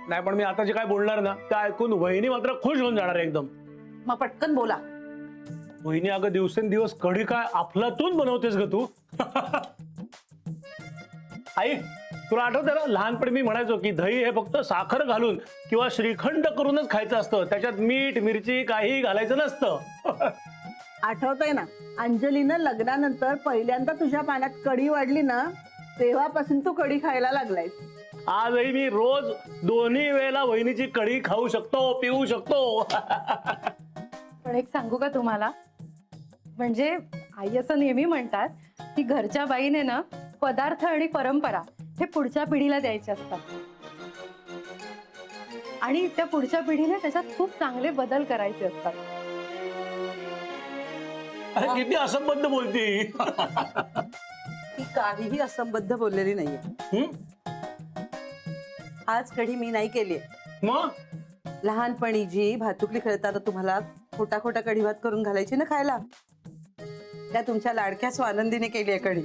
नाही पण मी आता जे काय बोलणार ना ते ऐकून वहिनी मात्र खुश होऊन जाणार आहे एकदम. मग पटकन बोला. वहिनी अगं दिवसेंदिवस कढी काय अफलातून बनवतेस ग तू. आई तुला आठवतं ना लहानपणी मी म्हणायचो की दही हे फक्त साखर घालून किंवा श्रीखंड करूनच खायचं असतं, त्याच्यात मीठ मिरची काही घालायचं नसतं. आठवतंय ना अंजलीनं लग्नानंतर पहिल्यांदा तुझ्या पाण्यात कढी वाढली ना तेव्हापासून तू कढी खायला लागलायस. आजही मी रोज दोन्ही वेळेला वहिनीची कढी खाऊ शकतो पिऊ शकतो. पण एक सांगू का तुम्हाला, म्हणजे आई असं नेहमी म्हणतात की घरच्या बाईने ना पदार्थ आणि परंपरा हे पुढच्या पिढीला द्यायचे असतात आणि त्या पुढच्या पिढीने त्याच्यात खूप चांगले बदल करायचे असतात. अरे किती असंबद्ध बोलती. ती काहीही असंबद्ध बोललेली नाहीये. आज कढी मी नाही केली. मग लहानपणी जी भातुकली खेळताना तुम्हाला खोटा खोटा कढी भात करून घालायची ना खायला, त्या तुमच्या लाडक्या स्वानंदीने केली आहे कढी.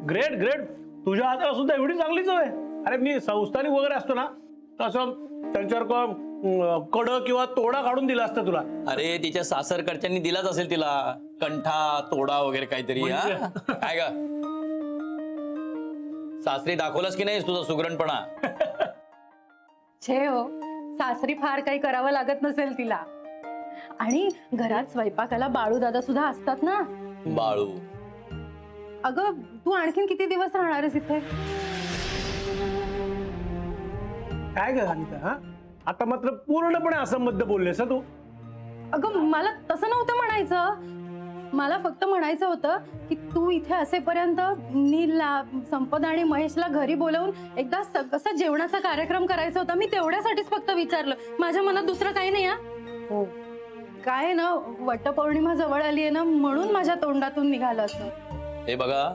ग्रेट ग्रेट, तुझ्या हाताला सुद्धा एवढी चांगली चव आहे. अरे मी संस्थानिक वगैरे असतो ना तसं त्यांच्यावर कड किंवा तोडा काढून दिला असता तुला. अरे तिच्या सासरकडच्यांनी दिलाच असेल तिला कंठा तोडा वगैरे काहीतरी. हा? काय ग सासरी दाखवलंस की नाहीस तुझा सुगरणपणा? छे हो, सासरी फार काही करावं लागत नसेल तिला. आणि घरात स्वयंपाकाला बाळू दादा सुद्धा असतात ना. बाळू अगं तू आणखीन किती दिवस राहणार आहेस इथे? काय ग अनिता, हा आता मात्र पूर्णपणे असंबद्ध बोललेस तू. अगं मला तसं नव्हतं म्हणायचं. मला फक्त म्हणायचं होतं की तू इथे असेपर्यंत नीलला, संपदा आणि महेशला घरी बोलवून एकदा कसं जेवणाचा कार्यक्रम करायचा होता. मी तेवढ्यासाठीच फक्त विचारलं. माझ्या मनात दुसरं काही नाही. हो काय आहे ना, वटपौर्णिमा जवळ आली आहे ना म्हणून माझ्या तोंडातून निघालं असं. हे बघा,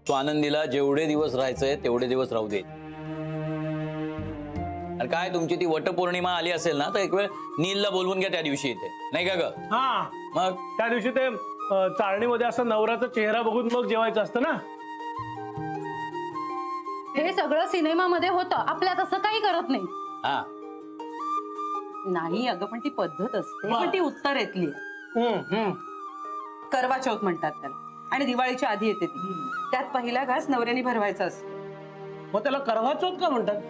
तू आनंदीला जेवढे दिवस राहायचंय तेवढे दिवस राहू दे. आणि काय तुमची ती वटपौर्णिमा आली असेल ना तर एक वेळ नीलला बोलवून घ्या त्या दिवशी इथे, नाही का ग? हा मग त्या दिवशी ते चाळणीमध्ये असं नवऱ्याचा चेहरा बघून मग जेवायचं असतं ना. हे सगळं सिनेमामध्ये होतं, आपल्या तसं काही करत नाही. हा नाही अगं, पण ती पद्धत असते. पण ती उत्तरेतली आहे. करवा चौथ म्हणतात त्याला, आणि दिवाळीच्या आधी येते ती. त्यात पहिला घास नवऱ्याने भरवायचा असतो. मग त्याला करवा चौथ का म्हणतात,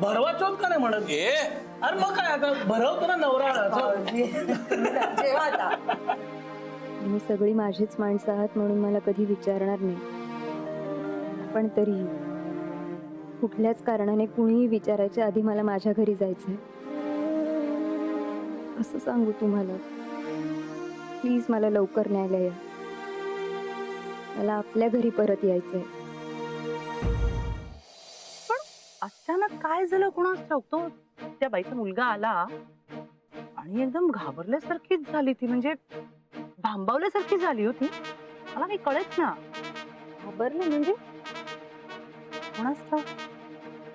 भरवा चौथ का नाही म्हणत? अरे मग काय आता भरवतो ना नवरा असं. जेव्हा आता तुम्ही सगळी माझीच माणसं आहात म्हणून मला कधी विचारणार नाही, पण तरी कुठल्याच कारणाने कुणीही विचारायच्या आधी मला माझ्या घरी जायचंय. असं सांगू तुम्हाला, प्लीज मला लवकर न्यायला या. मला आपल्या घरी परत यायचंय. अचानक काय झालं कोणास ठाऊक. त्या बाईचा मुलगा आला आणि एकदम घाबरल्यासारखीच झाली ती, म्हणजे भांबावल्यासारखी झाली होती. मला काही कळेच ना. घाबरले म्हणजे? कोणास ठाऊक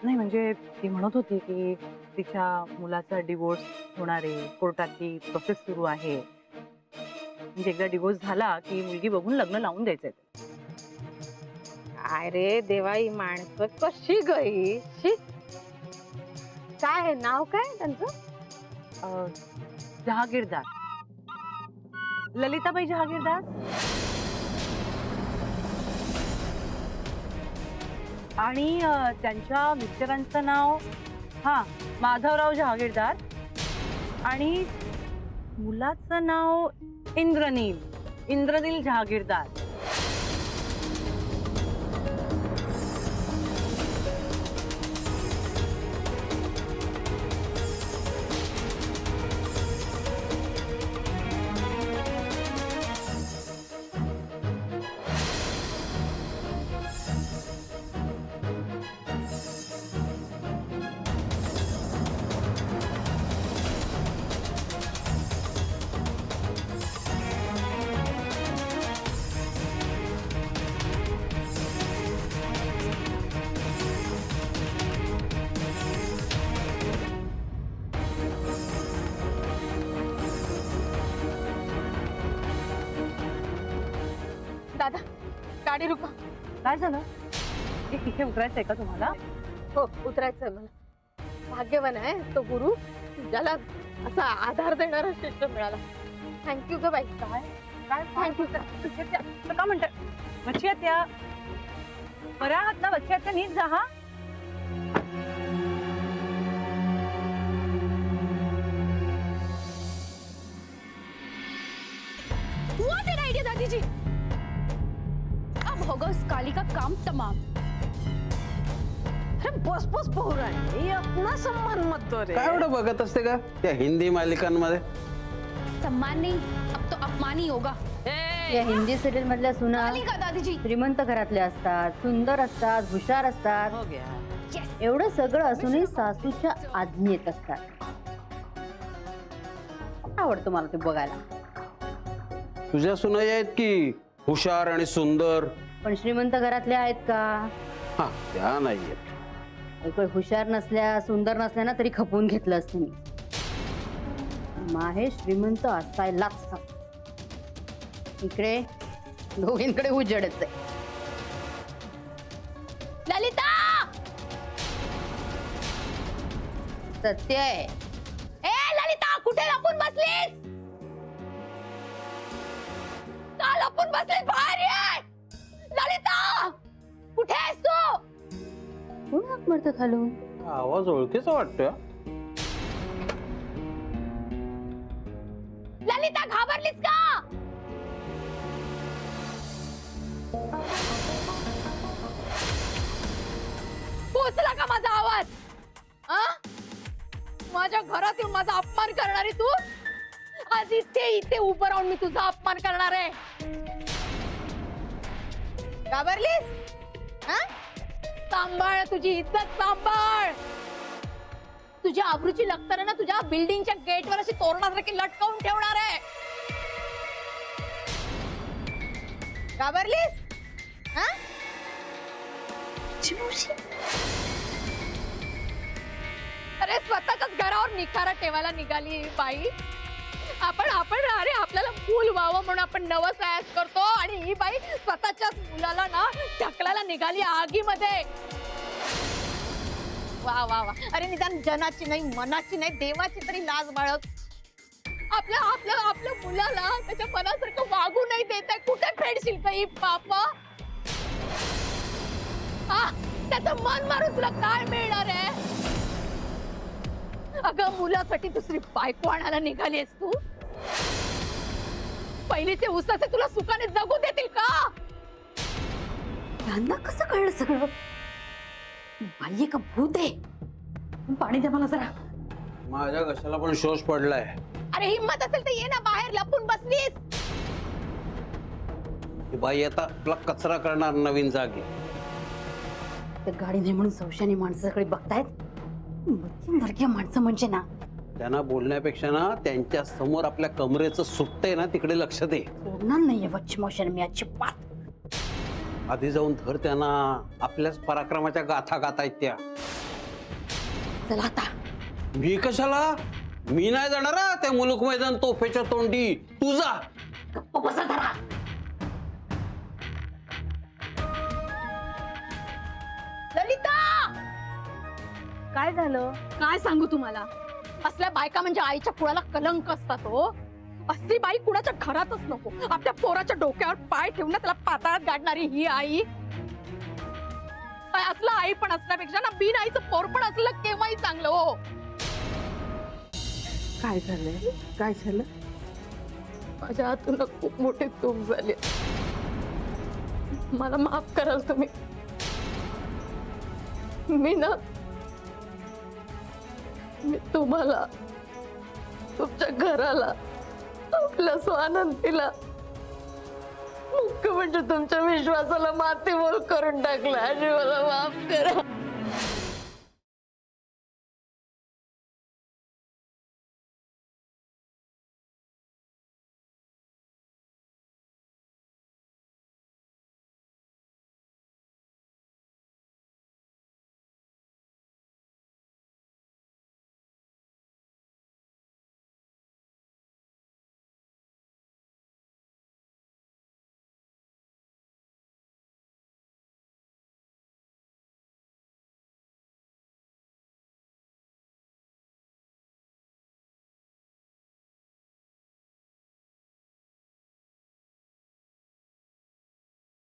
नाही, म्हणजे ती म्हणत होती की तिच्या मुलाचा डिवोर्स होणार आहे, कोर्टाची प्रोसेस सुरू आहे. म्हणजे एकदा डिवोर्स झाला की मुलगी बघून लग्न लावून द्यायचंय. अरे देवा, ही माणसं कशी गई. काय आहे नाव, काय त्यांचं? जहागीरदार, ललिताबाई जहागीरदार. आणि त्यांच्या मिस्टरांचं नाव माधवराव जहागीरदार आणि मुलाचं नाव इंद्रनील जहागीरदार. दादा गाडी रुका. काय झालं? इथे उतरायचंय का तुम्हाला? हो उतरायचंय मला. भाग्यवान आहे तो गुरु, ज्याला असा आधार देणारा शिष्य मिळाला. थँक्यू ग बाई. काय काय थँक्यू. असं का म्हणतात? वच्छी आत्या बरं आहात ना? वच्छी आत्या नीट जा हा. What an idea, दादी जी. अब होगा उस काली का काम तमाम. अरे बस बस पोहराणी, हे अपना सम्मान मत तो रे. काय एवढं बघत असते का त्या हिंदी मालिकांमध्ये? सम्मान नहीं, अब तो अपमान ही होगा. या हिंदी सिरियल मधल्या सुना काली का दादी जी. श्रीमंत घरातल्या असतात, सुंदर असतात, हुशार असतात. हो गया. एवढं सगळं असूनही सासूच्या आज्ञेत असतात. आवडतं मला ते बघायला. तुझ्या सुनाई आहेत की हुशार आणि सुंदर? पण श्रीमंत घरातल्या आहेत का? हा, त्या नाहीयेत. एकवेळ हुशार नसल्या, सुंदर नसल्या ना तरी खपवून घेतलं असतं मी. माहेश श्रीमंत असायलाच हवं. इकडे दोघींकडे उजेडच आहे. ललिता. सत्य आहे. ए ललिता, कुठे लपून बसलीस? का लपून बसलीस? बाहेर ये. ललिता, कुठे आहेस तू? कोण हाक मारतं खालून? आवाज ओळखीचा वाटतोय. ललिता, घाबरलीस का? पोचला का माझा आवाज? माझ्या घरात येऊन माझा अपमान करणारी तू? आज इथे उभं राहून मी तुझा अपमान करणार आहे. घाबरलीस? सांभाळ तुझी इज्जत, सांभाळ. तुझ्या आबरूची लक्तर ना तुझ्या बिल्डिंगच्या गेटवर अशी तोरणासारखी लटकावून ठेवणार आहे. घाबरलीस? अरे स्वतःच्याच घरावर निखारा ठेवायला निघाली ही बाई. आपण अरे आपल्याला मूल व्हावं म्हणून आपण नवसायास करतो आणि ही बाई स्वतःच्याच मुलाला ना ढकलायला निघाली आगीमध्ये. वा वा वा. अरे निदान जनाची नाही, मनाची नाही, देवाची तरी लाज बाळग. आपल्या मुलाला त्याच्या मनासारखं वागू नाही देत आहे. कुठे फेडशील का ही पाप? त्याचं मन मारून तुला काय मिळणार आहे? अगं मुलासाठी दुसरी बायको आणायला निघालीस तू? पहिलीचे उसाचे तुला सुखाने जगू देतील का? यांना कसं कळलं सगळं? बाई का भूत आहे? पाणी दे मला जरा. माझ्या घशाला पण शोष पडलाय. अरे हिम्मत असेल तर ये ना बाहेर. लपून बसलीस. ही बाई आता आपला कचरा करणार नवीन जागी. गाडी नाही म्हणून संशयाने माणसाकडे बघतायत. मध्यमवर्गीय माणसं म्हणजे ना, त्यांना बोलण्यापेक्षा ना त्यांच्या समोर आपल्या कमरेचं सुट्टय ना तिकडे लक्ष दे. सोडणार नाहीये वच्छमोशन मी अजिबात. आधी जाऊन धर त्यांना. आपल्याच पराक्रमाच्या गाथा गातायत त्या. चला आता. मी कशाला? मी नाही जाणार हा त्या मुलुक मैदान तोफेच्या तोंडी. तू जा. गप्प बसा जरा. ललिता, काय झालं? काय सांगू तुम्हाला? असल्या बायका म्हणजे आईच्या कुळाला कलंक असतात हो. असली बाई कुणाच्या घरातच नको. आपल्या पोराच्या डोक्यावर पाय ठेवून त्याला पाताळात गाडणारी ही आई. असलं आई पण असण्यापेक्षा ना बिन आईचं पोर पण असलं केव्हाही चांगलं हो. काय झालंय? काय झालं? माझ्या हातून खूप मोठी चूक झाली. मला माफ कराल तुम्ही? मी तुम्हाला, तुमच्या घराला, आपल्या स्वानंतीला, मुख्य म्हणजे तुमच्या विश्वासाला मातीमोल करून टाकला आणि मला